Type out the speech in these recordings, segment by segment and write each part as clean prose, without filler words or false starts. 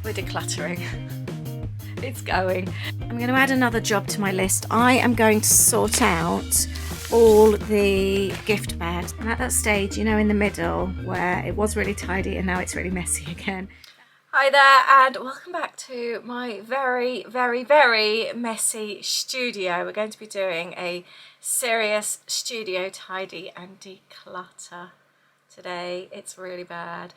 We're decluttering. It's going. I'm going to add another job to my list. I am going to sort out all the gift bags. I'm at that stage, you know, in the middle where it was really tidy and now it's really messy again. Hi there and welcome back to my very, very, very messy studio. We're going to be doing a serious studio tidy and declutter today. It's really bad.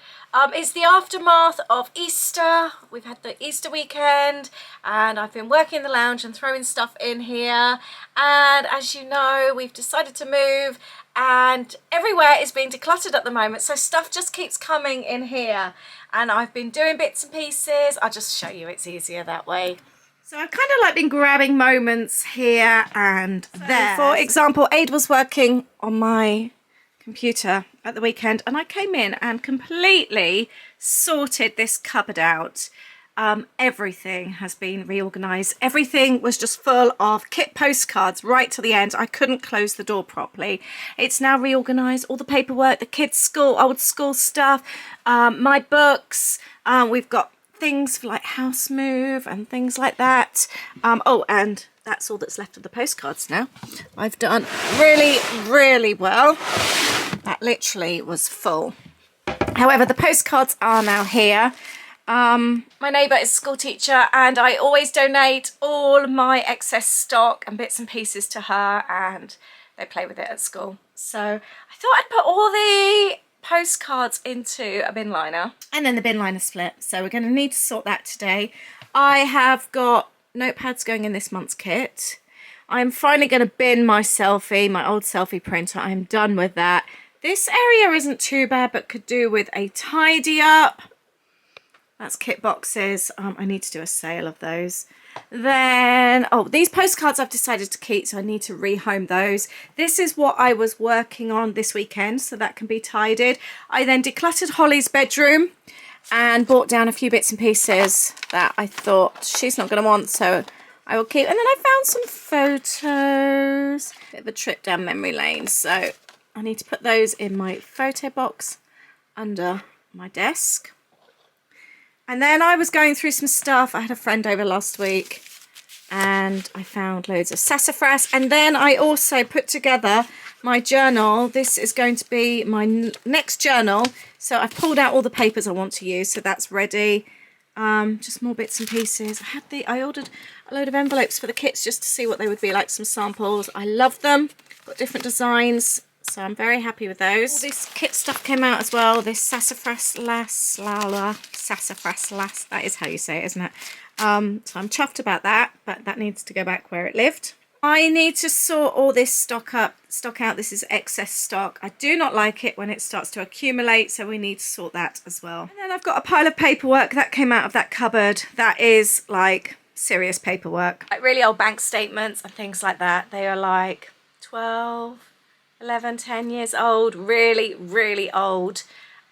It's the aftermath of Easter. We've had the Easter weekend and I've been working in the lounge and throwing stuff in here, and as you know, we've decided to move and everywhere is being decluttered at the moment, so stuff just keeps coming in here and I've been doing bits and pieces. I'll just show you, it's easier that way. So I've kind of like been grabbing moments here and there. For example, Aid was working on my computer at the weekend and I came in and completely sorted this cupboard out. Everything has been reorganized. Everything was just full of kit postcards right to the end. I couldn't close the door properly. It's now reorganized. All the paperwork, the kids' school, old school stuff, my books. We've got things for like house move and things like that. Oh, and that's all that's left of the postcards now. I've done really, really well. That literally was full. However, the postcards are now here. My neighbour is a school teacher and I always donate all my excess stock and bits and pieces to her and they play with it at school. So I thought I'd put all the postcards into a bin liner and then the bin liner split. So we're going to need to sort that today. I have got notepads going in this month's kit. I'm finally going to bin my selfie, my old selfie printer. I'm done with that. This area isn't too bad, but could do with a tidy up. That's kit boxes. I need to do a sale of those. Then, oh, these postcards I've decided to keep, so I need to rehome those. This is what I was working on this weekend, so that can be tidied. I then decluttered Holly's bedroom and brought down a few bits and pieces that I thought she's not going to want, so I will keep. And then I found some photos. Bit of a trip down memory lane, so I need to put those in my photo box under my desk. And then I was going through some stuff. I had a friend over last week and I found loads of sassafras. And then I also put together my journal. This is going to be my next journal. So I've pulled out all the papers I want to use. So that's ready. Just more bits and pieces. I ordered a load of envelopes for the kits just to see what they would be like, some samples. I love them. Got different designs. So I'm very happy with those. All this kit stuff came out as well. This sassafras that is how you say it, isn't it? So I'm chuffed about that, but that needs to go back where it lived. I need to sort all this stock out. This is excess stock. I do not like it when it starts to accumulate, so we need to sort that as well. And then I've got a pile of paperwork that came out of that cupboard. That is like serious paperwork. Like really old bank statements and things like that. They are like 12, 11, 10 years old, really, really old,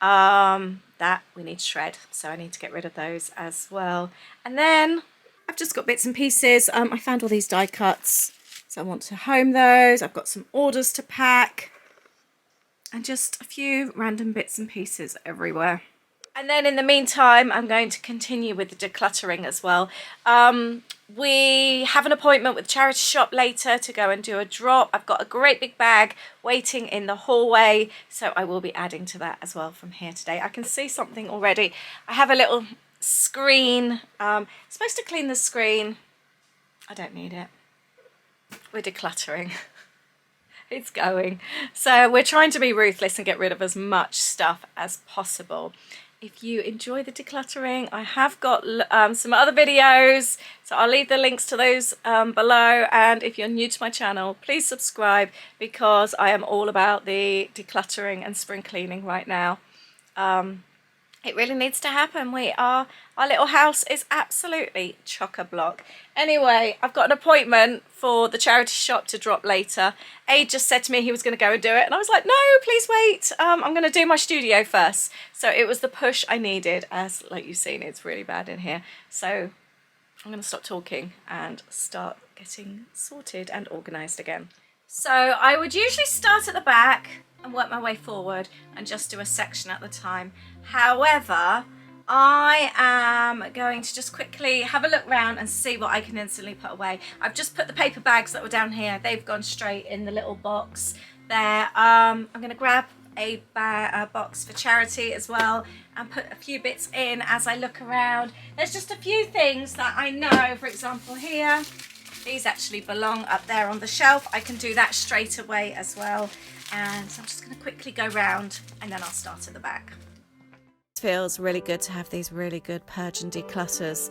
that we need to shred. So I need to get rid of those as well. And then I've just got bits and pieces. I found all these die cuts, so I want to home those. I've got some orders to pack and just a few random bits and pieces everywhere. And then in the meantime, I'm going to continue with the decluttering as well. We have an appointment with the charity shop later to go and do a drop. I've got a great big bag waiting in the hallway, so I will be adding to that as well from here today. I can see something already. I have a little screen. Supposed to clean the screen. I don't need it. We're decluttering. It's going. So we're trying to be ruthless and get rid of as much stuff as possible. If you enjoy the decluttering, I have got some other videos, so I'll leave the links to those below. And if you're new to my channel, please subscribe, because I am all about the decluttering and spring cleaning right now. It really needs to happen. Our little house is absolutely chock-a-block. Anyway, I've got an appointment for the charity shop to drop later. Aid just said to me he was going to go and do it, and I was like, no, please wait. I'm going to do my studio first. So it was the push I needed, as like you've seen, it's really bad in here. So I'm going to stop talking and start getting sorted and organised again. So I would usually start at the back and work my way forward and just do a section at the time. However, I am going to just quickly have a look around and see what I can instantly put away. I've just put the paper bags that were down here. They've gone straight in the little box there. I'm going to grab a box for charity as well and put a few bits in as I look around. There's just a few things that I know, for example here, these actually belong up there on the shelf. I can do that straight away as well. And so I'm just going to quickly go round and then I'll start at the back. It feels really good to have these really good purge and declutters.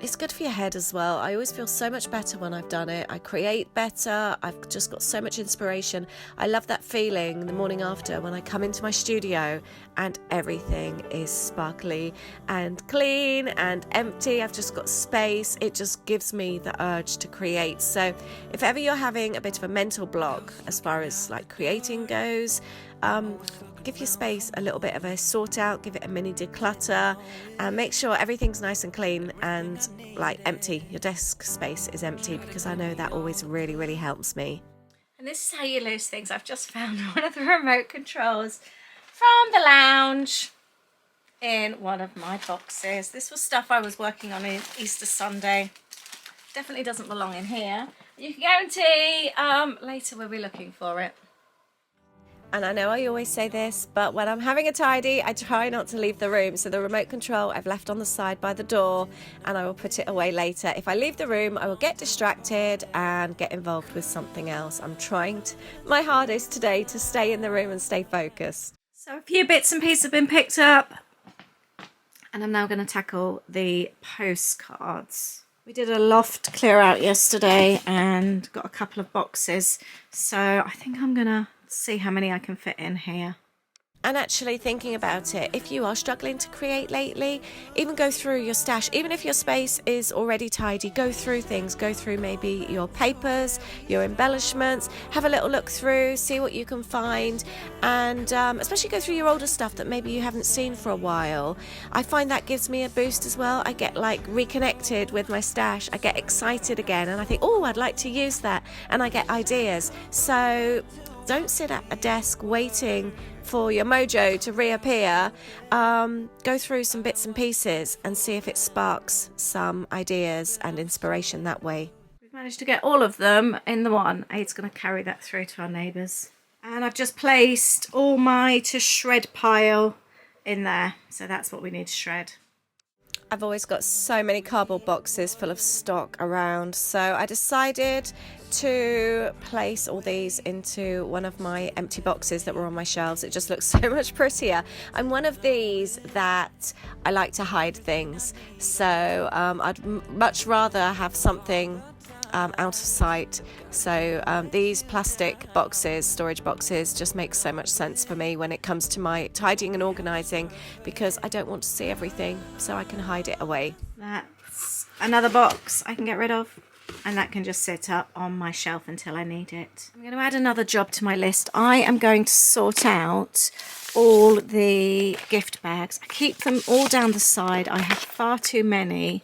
It's good for your head as well. I always feel so much better when I've done it. I create better. I've just got so much inspiration. I love that feeling the morning after when I come into my studio and everything is sparkly and clean and empty. I've just got space. It just gives me the urge to create. So if ever you're having a bit of a mental block as far as like creating goes, give your space a little bit of a sort out, give it a mini declutter, and make sure everything's nice and clean and like empty. Your desk space is empty, because I know that always really, really helps me. And this is how you lose things. I've just found one of the remote controls from the lounge in one of my boxes. This was stuff I was working on in Easter Sunday. Definitely doesn't belong in here. You can guarantee later we'll be looking for it. And I know I always say this, but when I'm having a tidy, I try not to leave the room. So the remote control I've left on the side by the door, and I will put it away later. If I leave the room, I will get distracted and get involved with something else. I'm trying my hardest today to stay in the room and stay focused. So a few bits and pieces have been picked up, and I'm now going to tackle the postcards. We did a loft clear out yesterday and got a couple of boxes. So I think I'm going to see how many I can fit in here. And actually thinking about it, if you are struggling to create lately, even go through your stash. Even if your space is already tidy, go through things. Go through maybe your papers, your embellishments, have a little look through, see what you can find, and especially go through your older stuff that maybe you haven't seen for a while. I find that gives me a boost as well. I get like reconnected with my stash. I get excited again and I think, oh, I'd like to use that, and I get ideas. So don't sit at a desk waiting for your mojo to reappear. Go through some bits and pieces and see if it sparks some ideas and inspiration that way. We've managed to get all of them in the one. Aid's going to carry that through to our neighbours. And I've just placed all my to shred pile in there. So that's what we need to shred. I've always got so many cardboard boxes full of stock around, so I decided to place all these into one of my empty boxes that were on my shelves. It just looks so much prettier. I'm one of these that I like to hide things, so I'd much rather have something out of sight. So these plastic boxes, storage boxes, just make so much sense for me when it comes to my tidying and organising, because I don't want to see everything, so I can hide it away. That's another box I can get rid of, and that can just sit up on my shelf until I need it. I'm going to add another job to my list. I am going to sort out all the gift bags. I keep them all down the side. I have far too many.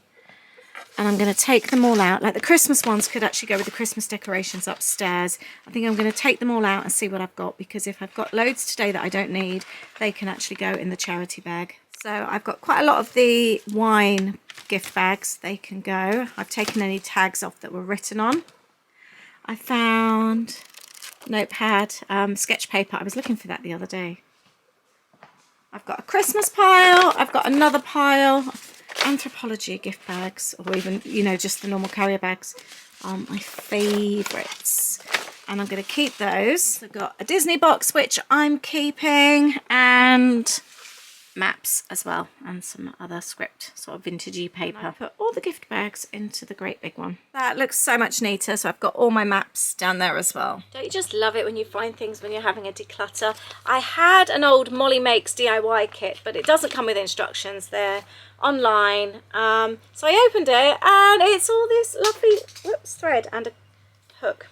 And I'm going to take them all out. Like the Christmas ones could actually go with the Christmas decorations upstairs. I think I'm going to take them all out and see what I've got, because if I've got loads today that I don't need, they can actually go in the charity bag. So I've got quite a lot of the wine gift bags. They can go. I've taken any tags off that were written on. I found notepad, sketch paper. I was looking for that the other day. I've got a Christmas pile. I've got another pile. Anthropology gift bags, or even, you know, just the normal carrier bags, are my favourites, and I'm going to keep those. I've got a Disney box which I'm keeping, and maps as well, and some other script, sort of vintagey paper. I put all the gift bags into the great big one. That looks so much neater, so I've got all my maps down there as well. Don't you just love it when you find things when you're having a declutter? I had an old Molly Makes DIY kit, but it doesn't come with instructions. They're online. So I opened it and it's all this lovely thread and a hook.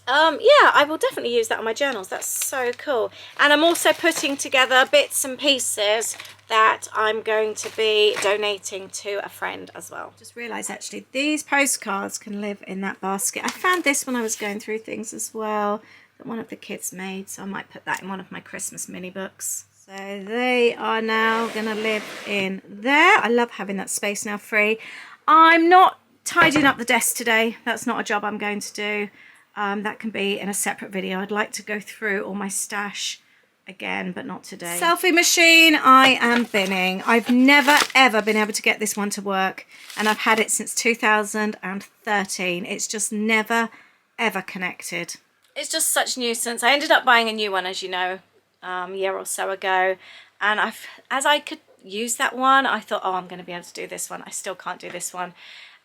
Yeah, I will definitely use that on my journals. That's so cool. And I'm also putting together bits and pieces that I'm going to be donating to a friend as well. Just realised actually these postcards can live in that basket. I found this when I was going through things as well that one of the kids made, so I might put that in one of my Christmas mini books. So they are now going to live in there. I love having that space now free. I'm not tidying up the desk today. That's not a job I'm going to do. That can be in a separate video. I'd like to go through all my stash again, but not today. Selfie machine, I am binning. I've never ever been able to get this one to work, and I've had it since 2013. It's just never ever connected. It's just such a nuisance. I ended up buying a new one, as you know, a year or so ago, and as I could use that one, I thought, oh, I'm going to be able to do this one. I still can't do this one,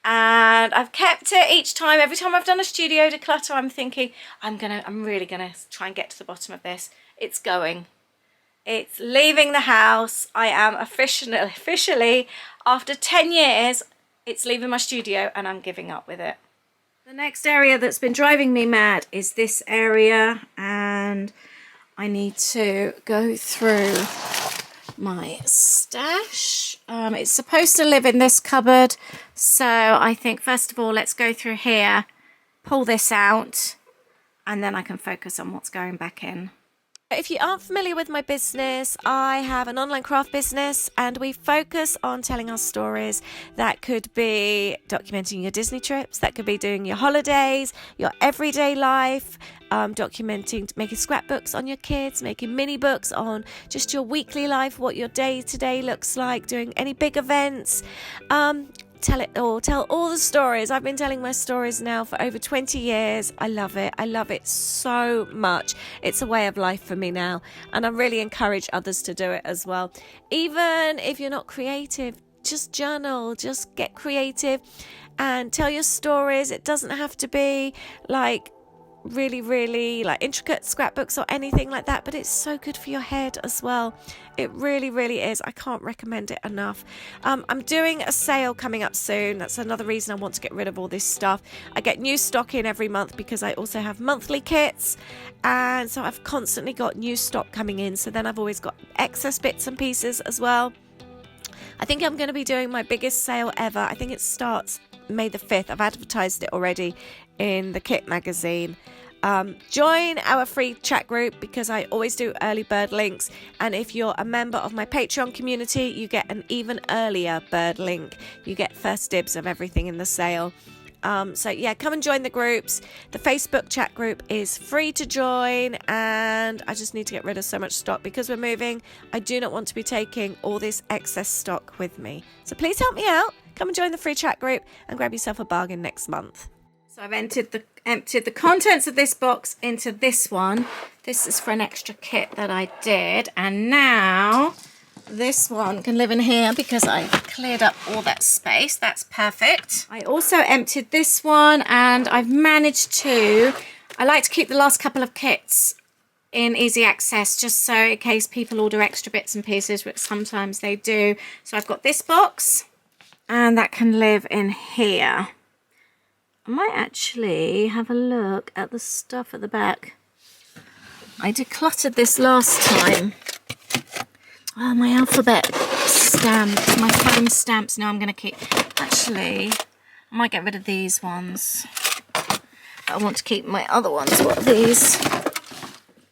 and I've kept it each time. Every time I've done a studio declutter, I'm thinking I'm really gonna try and get to the bottom of this. It's going. It's leaving the house. I am officially after 10 years, it's leaving my studio, and I'm giving up with it. The next area that's been driving me mad is this area, and I need to go through my stash. It's supposed to live in this cupboard, so I think first of all let's go through here, pull this out, and then I can focus on what's going back in. If you aren't familiar with my business, I have an online craft business, and we focus on telling our stories. That could be documenting your Disney trips, that could be doing your holidays, your everyday life, documenting, making scrapbooks on your kids, making mini books on just your weekly life, what your day to day looks like, doing any big events. Tell it all, tell all the stories. I've been telling my stories now for over 20 years. I love it. I love it so much. It's a way of life for me now, and I really encourage others to do it as well. Even if you're not creative, just journal, just get creative and tell your stories. It doesn't have to be like really like intricate scrapbooks or anything like that, but it's so good for your head as well. It really is. I can't recommend it enough. I'm doing a sale coming up soon. That's another reason I want to get rid of all this stuff. I get new stock in every month because I also have monthly kits, and so I've constantly got new stock coming in, so then I've always got excess bits and pieces as well. I think I'm going to be doing my biggest sale ever. I think it starts May the 5th. I've advertised it already in the Kit magazine. Join our free chat group because I always do early bird links, and if you're a member of my Patreon community, you get an even earlier bird link. You get first dibs of everything in the sale. So yeah, come and join the groups. The Facebook chat group is free to join, and I just need to get rid of so much stock because we're moving. I do not want to be taking all this excess stock with me, so please help me out. Come and join the free chat group and grab yourself a bargain next month. So I've emptied the contents of this box into this one. This is for an extra kit that I did, and now this one can live in here because I cleared up all that space. That's perfect. I also emptied this one, and I've managed to, I like to keep the last couple of kits in easy access just so in case people order extra bits and pieces, which sometimes they do. So I've got this box, and that can live in here. I might actually have a look at the stuff at the back. I decluttered this last time. Oh, my alphabet stamp, my foam stamps. Now I'm going to keep, actually, I might get rid of these ones. But I want to keep my other ones. What are these?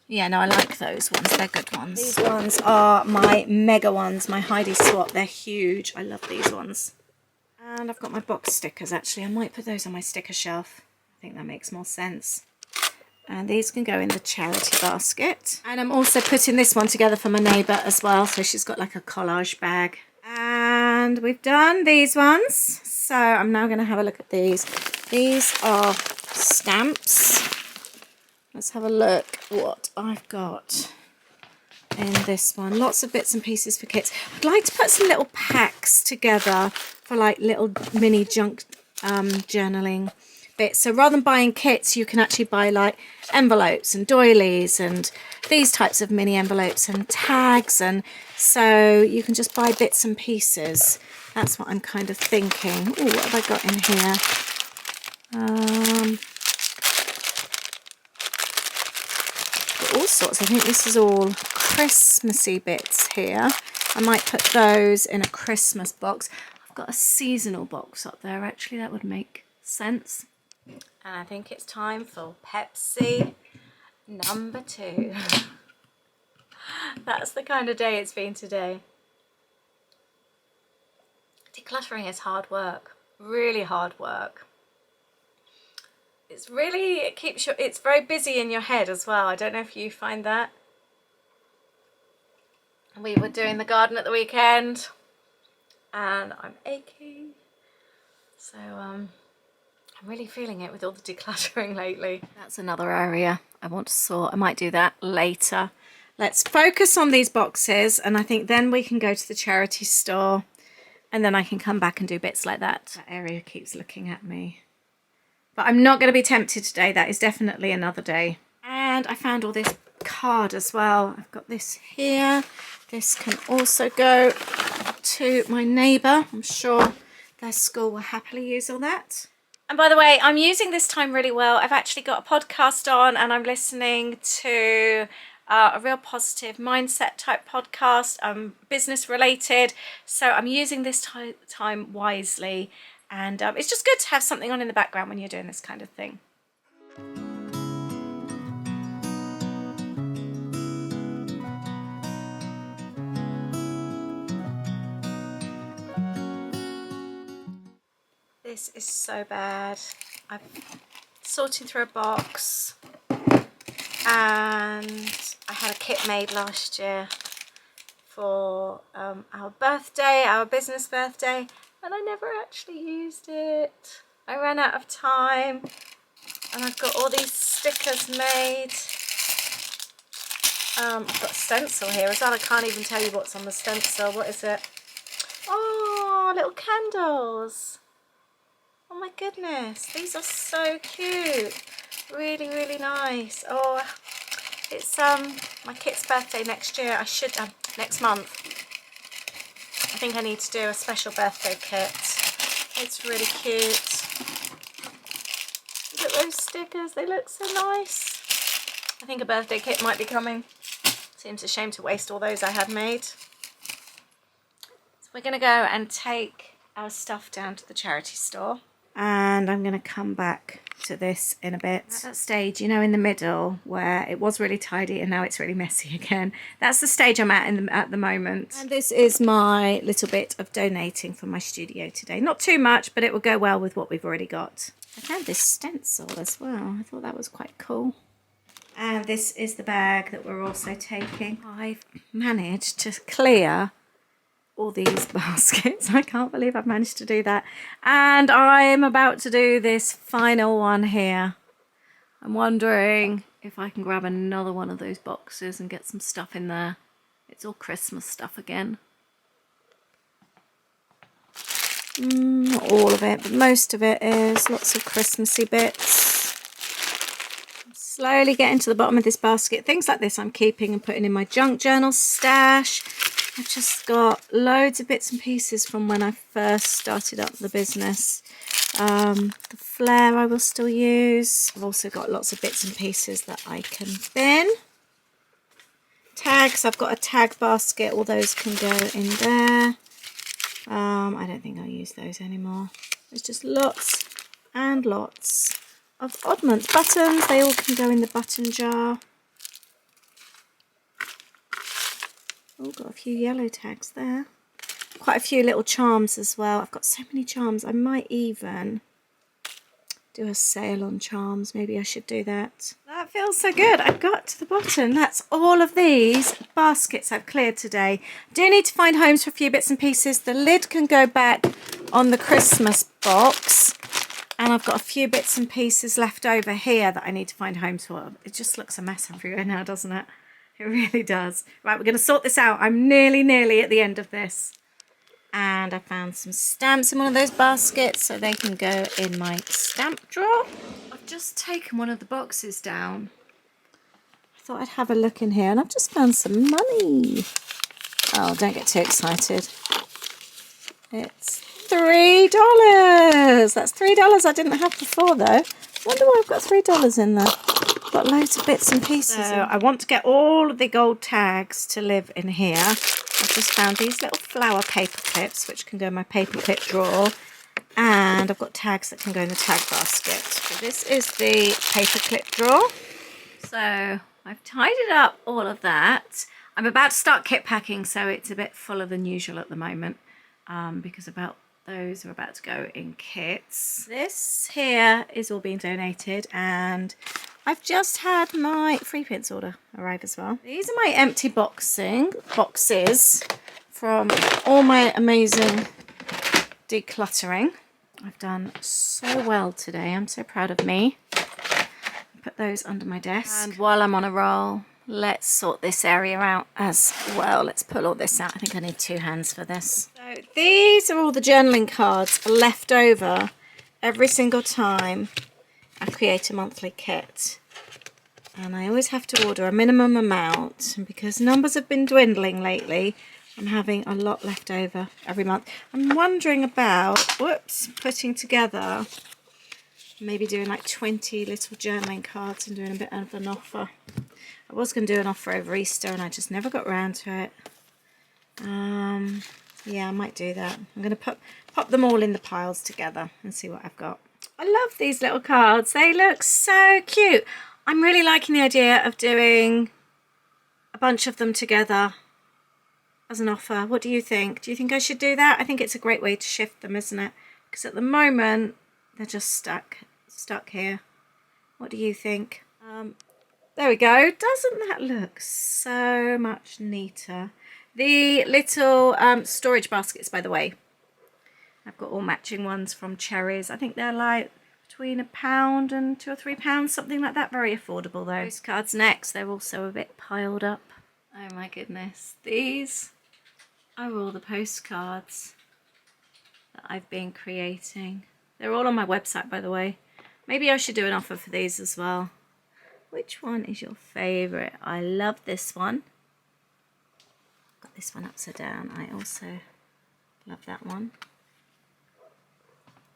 Yeah, no, I like those ones. They're good ones. These ones are my mega ones, my Heidi Swap. They're huge. I love these ones. And I've got my box stickers, actually. I might put those on my sticker shelf. I think that makes more sense. And these can go in the charity basket. And I'm also putting this one together for my neighbour as well. So she's got like a collage bag. And we've done these ones. So I'm now going to have a look at these. These are stamps. Let's have a look what I've got in this one. Lots of bits and pieces for kits. I'd like to put some little packs together for like little mini junk journaling bits. So rather than buying kits, you can actually buy like envelopes and doilies and these types of mini envelopes and tags, and so you can just buy bits and pieces. That's what I'm kind of thinking. Oh, what have I got in here? All sorts. I think this is all Christmassy bits here. I might put those in a Christmas box. I've got a seasonal box up there, actually. That would make sense. And I think it's time for Pepsi number 2. That's the kind of day it's been today. Decluttering is hard work, really hard work. It keeps you, it's very busy in your head as well. I don't know if you find that. We were doing the garden at the weekend and I'm aching. So I'm really feeling it with all the decluttering lately. That's another area I want to sort. I might do that later. Let's focus on these boxes, and I think then we can go to the charity store and then I can come back and do bits like that. That area keeps looking at me. But I'm not going to be tempted today. That is definitely another day. And I found all this card as well. I've got this here. This can also go to my neighbour. I'm sure their school will happily use all that. And by the way, I'm using this time really well. I've actually got a podcast on and I'm listening to a real positive mindset type podcast, business related. So I'm using this time wisely, and it's just good to have something on in the background when you're doing this kind of thing. This is so bad. I'm sorting through a box, and I had a kit made last year for our birthday, our business birthday, and I never actually used it. I ran out of time, and I've got all these stickers made. I've got a stencil here as well. I can't even tell you what's on the stencil. What is it? Oh, little candles. Oh my goodness, these are so cute. Really, really nice. Oh, it's my kit's birthday next year. I should next month. I think I need to do a special birthday kit. It's really cute. Look at those stickers, they look so nice. I think a birthday kit might be coming. Seems a shame to waste all those I had made. So we're gonna go and take our stuff down to the charity store. And I'm going to come back to this in a bit. At that stage, you know, in the middle where it was really tidy and now it's really messy again. That's the stage I'm at the moment. And this is my little bit of donating for my studio today. Not too much, but it will go well with what we've already got. I found this stencil as well. I thought that was quite cool. And this is the bag that we're also taking. I've managed to clear all these baskets. I can't believe I've managed to do that. And I'm about to do this final one here. I'm wondering if I can grab another one of those boxes and get some stuff in there. It's all Christmas stuff again. Not all of it, but most of it is. Lots of Christmassy bits. I'm slowly getting to the bottom of this basket. Things like this I'm keeping and putting in my junk journal stash. I've just got loads of bits and pieces from when I first started up the business. The flare I will still use. I've also got lots of bits and pieces that I can bin. Tags, I've got a tag basket. All those can go in there. I don't think I'll use those anymore. There's just lots and lots of oddments. Buttons, they all can go in the button jar. Oh, got a few yellow tags there. Quite a few little charms as well. I've got so many charms. I might even do a sale on charms. Maybe I should do that. That feels so good. I got to the bottom. That's all of these baskets I've cleared today. I do need to find homes for a few bits and pieces. The lid can go back on the Christmas box. And I've got a few bits and pieces left over here that I need to find homes for. It just looks a mess everywhere now, doesn't it? It really does. Right, we're going to sort this out. I'm nearly at the end of this. And I found some stamps in one of those baskets so they can go in my stamp drawer. I've just taken one of the boxes down. I thought I'd have a look in here and I've just found some money. Oh, don't get too excited. It's $3. That's $3 I didn't have before though. I wonder why I've got $3 in there. Got loads of bits and pieces. So I want to get all of the gold tags to live in here. I've just found these little flower paper clips which can go in my paper clip drawer, and I've got tags that can go in the tag basket. So this is the paper clip drawer. So I've tidied up all of that. I'm about to start kit packing, so it's a bit fuller than usual at the moment because those are about to go in kits. This here is all being donated, and I've just had my free prints order arrive as well. These are my empty boxes from all my amazing decluttering. I've done so well today. I'm so proud of me. Put those under my desk. And while I'm on a roll, let's sort this area out as well. Let's pull all this out. I think I need 2 hands for this. So these are all the journaling cards left over every single time I create a monthly kit. And I always have to order a minimum amount. And because numbers have been dwindling lately, I'm having a lot left over every month. I'm wondering about, putting together, maybe doing like 20 little journaling cards and doing a bit of an offer. I was going to do an offer over Easter and I just never got around to it. Yeah, I might do that. I'm going to pop them all in the piles together and see what I've got. I love these little cards. They look so cute. I'm really liking the idea of doing a bunch of them together as an offer. What do you think? Do you think I should do that? I think it's a great way to shift them, isn't it? Because at the moment they're just stuck here. What do you think? There we go. Doesn't that look so much neater? The little storage baskets, by the way, I've got all matching ones from Cherries. I think they're like between £1 and £2 or £3, something like that. Very affordable though. Postcards next. They're also a bit piled up. Oh my goodness. These are all the postcards that I've been creating. They're all on my website, by the way. Maybe I should do an offer for these as well. Which one is your favourite? I love this one. Got this one upside down. I also love that one.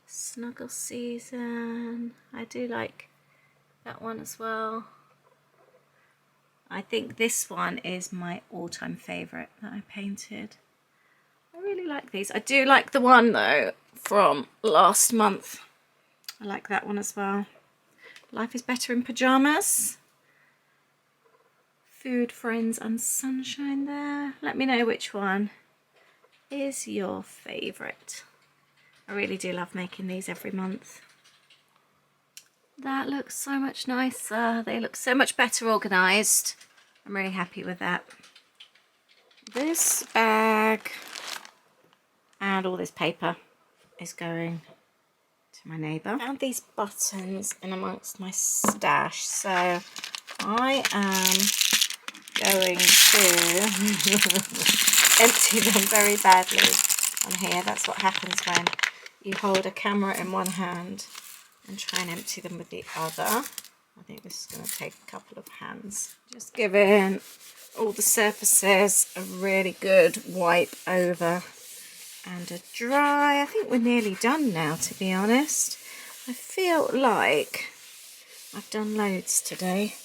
Snuggle Season. I do like that one as well. I think this one is my all-time favourite that I painted. I really like these. I do like the one though from last month. I like that one as well. Life is Better in Pyjamas. Food, Friends and Sunshine there. Let me know which one is your favourite. I really do love making these every month. That looks so much nicer. They look so much better organised. I'm really happy with that. This bag and all this paper is going to my neighbour. I found these buttons in amongst my stash, so I am going to empty them very badly on here. That's what happens when you hold a camera in one hand and try and empty them with the other. I think this is going to take a couple of hands. Just giving all the surfaces a really good wipe over and a dry. I think we're nearly done now, to be honest. I feel like I've done loads today.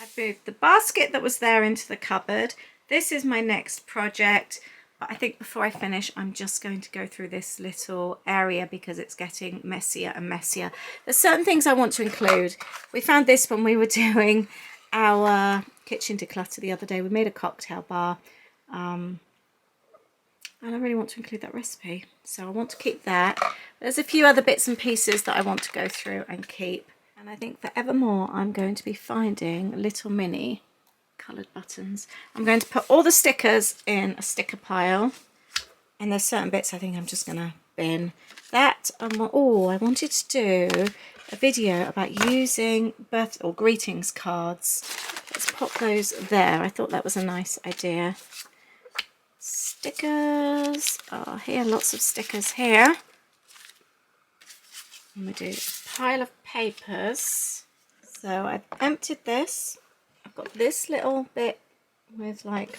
I've moved the basket that was there into the cupboard. This is my next project. But I think before I finish, I'm just going to go through this little area because it's getting messier and messier. There's certain things I want to include. We found this when we were doing our kitchen declutter the other day. We made a cocktail bar. And I really want to include that recipe. So I want to keep that. There's a few other bits and pieces that I want to go through and keep. And I think forevermore, I'm going to be finding little mini coloured buttons. I'm going to put all the stickers in a sticker pile, and there's certain bits I think I'm just going to bin. That, oh, I wanted to do a video about using birth or greetings cards. Let's pop those there. I thought that was a nice idea. Stickers are here, lots of stickers here. I'm going to do a pile of papers. So I've emptied this. I've got this little bit with like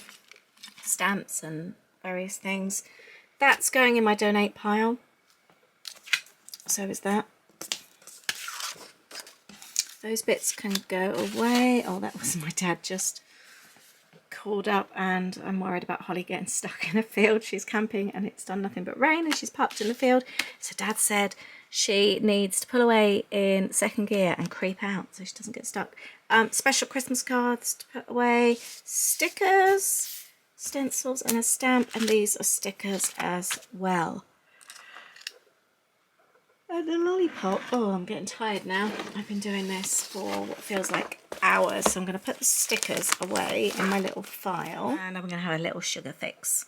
stamps and various things. That's going in my donate pile. So is that. Those bits can go away. Oh, that was my dad just called up, and I'm worried about Holly getting stuck in a field. She's camping and it's done nothing but rain and she's parked in the field. So Dad said she needs to pull away in second gear and creep out so she doesn't get stuck. Special Christmas cards to put away. Stickers. stencils and a stamp, and these are stickers as well. And the Lollipop. Oh, I'm getting tired now. I've been doing this for what feels like hours, so I'm going to put the stickers away in my little file, and I'm going to have a little sugar fix.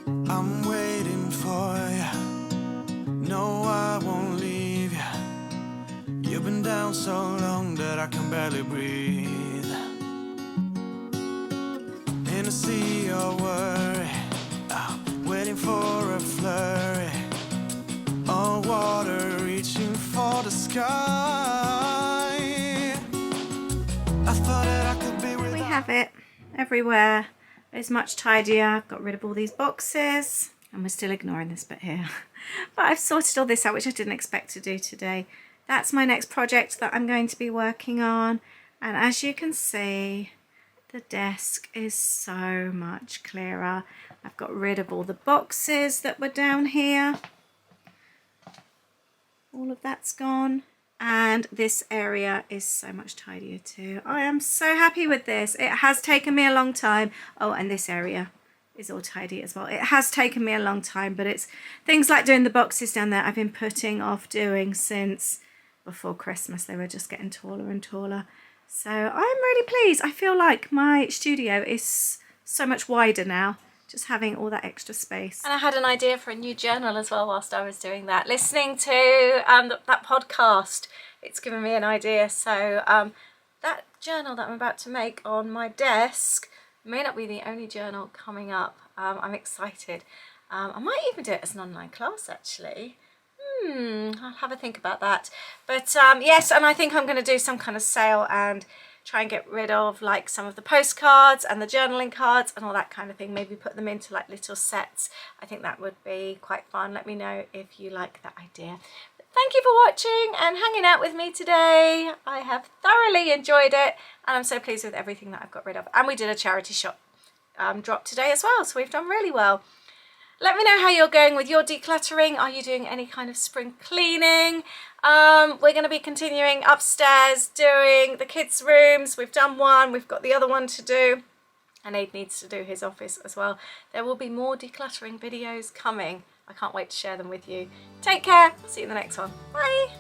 I'm waiting for you. No, I won't leave you. You've been down so long that I can barely breathe. In a sea of worry, waiting for a flurry. All water reaching for the sky. I thought that I could be with. We have it. Everywhere is much tidier. I've got rid of all these boxes, and we're still ignoring this bit here. But I've sorted all this out, which I didn't expect to do today. That's my next project that I'm going to be working on. And as you can see, the desk is so much clearer. I've got rid of all the boxes that were down here. All of that's gone, and this area is so much tidier too. I am so happy with this. It has taken me a long time. Oh, and this area is all tidy as well. It has taken me a long time, but it's things like doing the boxes down there I've been putting off doing since before Christmas. They were just getting taller and taller. So I'm really pleased. I feel like my studio is so much wider now, just having all that extra space. And I had an idea for a new journal as well whilst I was doing that. Listening to that podcast, it's given me an idea. So that journal that I'm about to make on my desk may not be the only journal coming up. I'm excited. I might even do it as an online class actually. I'll have a think about that. But yes, and I think I'm going to do some kind of sale and try and get rid of like some of the postcards and the journaling cards and all that kind of thing. Maybe put them into like little sets. I think that would be quite fun. Let me know if you like that idea. But thank you for watching and hanging out with me today. I have thoroughly enjoyed it, and I'm so pleased with everything that I've got rid of. And we did a charity shop drop today as well, so we've done really well. Let me know how you're going with your decluttering. Are you doing any kind of spring cleaning? We're going to be continuing upstairs doing the kids' rooms. We've done one, we've got the other one to do, and Aid needs to do his office as well. There will be more decluttering videos coming. I can't wait to share them with you. Take care. I'll see you in the next one. Bye.